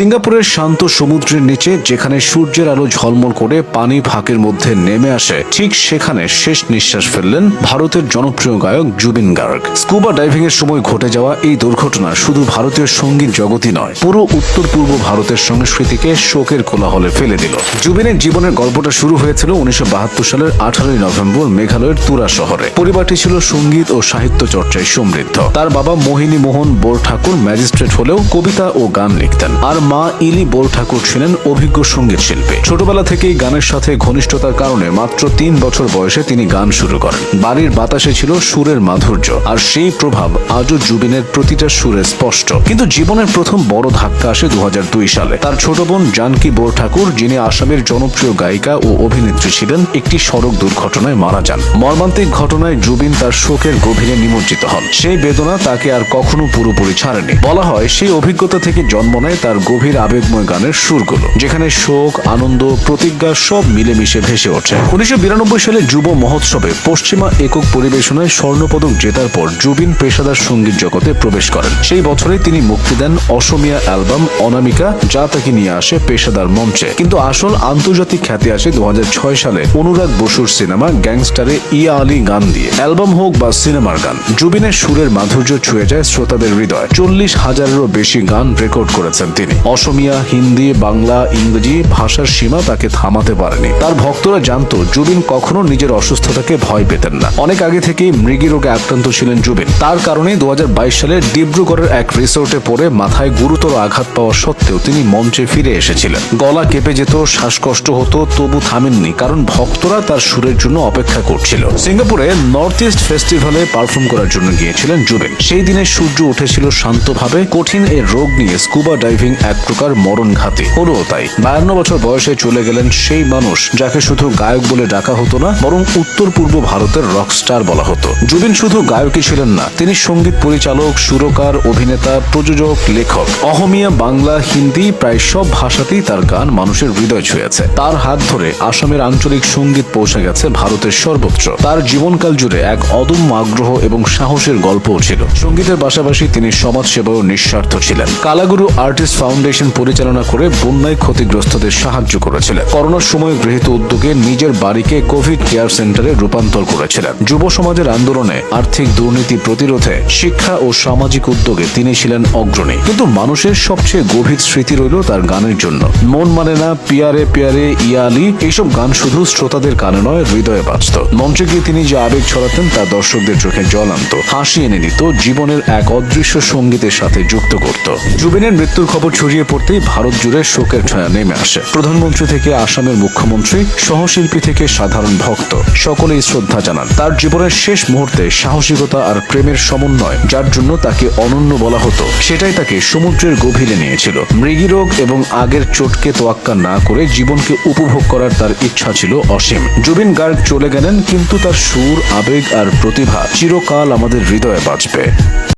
সিঙ্গাপুরের শান্ত সমুদ্রের নিচে যেখানে সূর্যের আলো ঝলমল করে পানি ফাঁকের মধ্যে নেমে আসে, ঠিক সেখানে শেষ নিঃশ্বাস ফেললেন ভারতের জনপ্রিয় গায়ক জুবিন গার্গ। স্কুবা ডাইভিং এর সময় ঘটে যাওয়া এই দুর্ঘটনা শুধু ভারতীয় সঙ্গীত জগতই নয়, পুরো উত্তর পূর্ব ভারতের সংস্কৃতিকে শোকের কোলাহলে ফেলে দিল। জুবিনের জীবনের গল্পটা শুরু হয়েছিল 1972 সালের 18 নভেম্বর মেঘালয়ের তুরা শহরে। পরিবারটি ছিল সঙ্গীত ও সাহিত্য চর্চায় সমৃদ্ধ। তার বাবা মোহিনী মোহন বোরঠাকুর ম্যাজিস্ট্রেট হলেও কবিতা ও গান লিখতেন, আর মা ইলি বোরঠাকুর ছিলেন অভিজ্ঞ সঙ্গীত শিল্পী। ছোটবেলা থেকেই গানের সাথে ঘনিষ্ঠতার কারণে মাত্র 3 বছর বয়সে তিনি গান শুরু করেন। বাড়ির বাতাসে ছিল সুরের মাধুর্য, আর সেই প্রভাব আজও জুবিনের প্রতিটা সুরে স্পষ্ট। কিন্তু জীবনের প্রথম বড় ধাক্কা আসে 2002 সালে। তার ছোট বোন জানকী বোরঠাকুর, যিনি আসামের জনপ্রিয় গায়িকা ও অভিনেত্রী ছিলেন, একটি সড়ক দুর্ঘটনায় মারা যান। মর্মান্তিক ঘটনায় জুবিন তার শোকের গভীরে নিমজ্জিত হন। সেই বেদনা তাকে আর কখনো পুরোপুরি ছাড়েনি। বলা হয় সেই অভিজ্ঞতা থেকে জন্ম নেয় তার গভীর আবেগময় গানের সুরগুলো, যেখানে শোক, আনন্দ, প্রতিজ্ঞা সব মিলেমিশে ভেসে ওঠে। 1992 সালে যুব মহোৎসবে পশ্চিমা একক পরিবেশনায় স্বর্ণপদক জেতার পর জুবিন পেশাদার সঙ্গীত জগতে প্রবেশ করেন। সেই বছরে তিনি মুক্তি দেন অসমীয়া অ্যালবাম অনামিকা, যা তাকে নিয়ে আসে পেশাদার মঞ্চে। কিন্তু আসল আন্তর্জাতিক খ্যাতি আসে 2006 সালে অনুরাগ বসুর সিনেমা গ্যাংস্টারে ইয়া আলী গান দিয়ে। অ্যালবাম হোক বা সিনেমার গান, জুবিনের সুরের মাধুর্য ছুঁয়ে যায় শ্রোতাদের হৃদয়। 40,000-এরও বেশি গান রেকর্ড করেছেন তিনি। অসমীয়া, হিন্দি, বাংলা, ইংরেজি ভাষার সীমা তাকে থামাতে পারেনি। তার ভক্তরা জানতো জুবিন কখনো নিজের অসুস্থতাকে ভয় পেতেন না। অনেক আগে থেকেই মৃগী রোগে আক্রান্ত ছিলেন জুবিন। তার কারণে 2022 সালে ডিব্রুগড়ের এক রিসোর্টে পড়ে মাথায় গুরুতর আঘাত পাওয়া সত্ত্বেও তিনি মঞ্চে ফিরে এসেছিলেন। গলা কেঁপে যেত, শ্বাসকষ্ট হতো, তবু থামেননি, কারণ ভক্তরা তার সুরের জন্য অপেক্ষা করছিল। সিঙ্গাপুরে নর্থ ইস্ট ফেস্টিভ্যালে পারফর্ম করার জন্য গিয়েছিলেন জুবিন। সেই দিনে সূর্য উঠেছিল শান্তভাবে। কঠিন এই রোগ নিয়ে স্কুবা ডাইভিং এক প্রকার মরণঘাতী হলো। তাই 52 বছর বয়সে চলে গেলেন সেই মানুষ যাকে শুধু গায়ক বলে ডাকা হতো না, বরং উত্তর পূর্ব ভারতের রকস্টার বলা হতো। জুবিন শুধু গায়কই ছিলেন না, তিনি সঙ্গীত পরিচালক, সুরকার, অভিনেতা, প্রযোজক, লেখক। অহমিয়া, বাংলা, হিন্দি প্রায় সব ভাষাতেই তার গান মানুষের হৃদয় ছুঁয়েছে। তার হাত ধরে আসামের আঞ্চলিক সঙ্গীত পৌঁছে গেছে ভারতের সর্বত্র। তার জীবনকাল জুড়ে এক অদম্য আগ্রহ এবং সাহসের গল্পও ছিল। সঙ্গীতের পাশাপাশি তিনি সমাজসেবায়ও নিঃস্বার্থ ছিলেন। কালাগুরু আর্টিস্ট ফাউন্ডেশন পরিচালনা করে বন্যায় ক্ষতিগ্রস্তদের সাহায্য করেছিলেন। করোনার সময় গৃহীত উদ্যোগে নিজের বাড়িকে কোভিড কেয়ার সেন্টারে রূপান্তর করেছিলেন। যুব সমাজের আন্দোলনে, আর্থিক দুর্নীতি প্রতিরোধে, শিক্ষা ও সামাজিক উদ্যোগে তিনি ছিলেন অগ্রণী। কিন্তু মানুষের সবচেয়ে গভীর স্মৃতি রইল তার গানের জন্য। মন মানে না, পিয়ারে পিয়ারে, ইয়া আলী, এইসব গান শুধু শ্রোতাদের কানে নয়, হৃদয়ে বাজত। মঞ্চে গিয়ে তিনি যে আবেগ ছড়াতেন তা দর্শকদের চোখে জল আনত, হাসি এনে দিত, জীবনের এক অদৃশ্য সঙ্গীতের সাথে যুক্ত করত। জুবিনের মৃত্যুর খবর ছড়িয়ে পড়তেই ভারত জুড়ে শোকের ছায়া নেমে আসে। প্রধানমন্ত্রী থেকে আসামের মুখ্যমন্ত্রী, সহশিল্পী থেকে সাধারণ ভক্ত, সকলেই শ্রদ্ধা জানান। তার জীবনের শেষ মুহূর্তে সাহসিকতা আর প্রেমের সমন্বয়, যার জন্য তাকে অনন্য বলা হতো, সেটাই তাকে সমুদ্রের গভীরে নিয়েছিল। মৃগী রোগ এবং আগের চোটকে তোয়াক্কা না করে জীবনকে উপভোগ করার তার ইচ্ছা ছিল অসীম। জুবিন গার্গ চলে গেলেন, কিন্তু তার সুর, আবেগ আর প্রতিভা চিরকাল আমাদের হৃদয়ে বাজবে।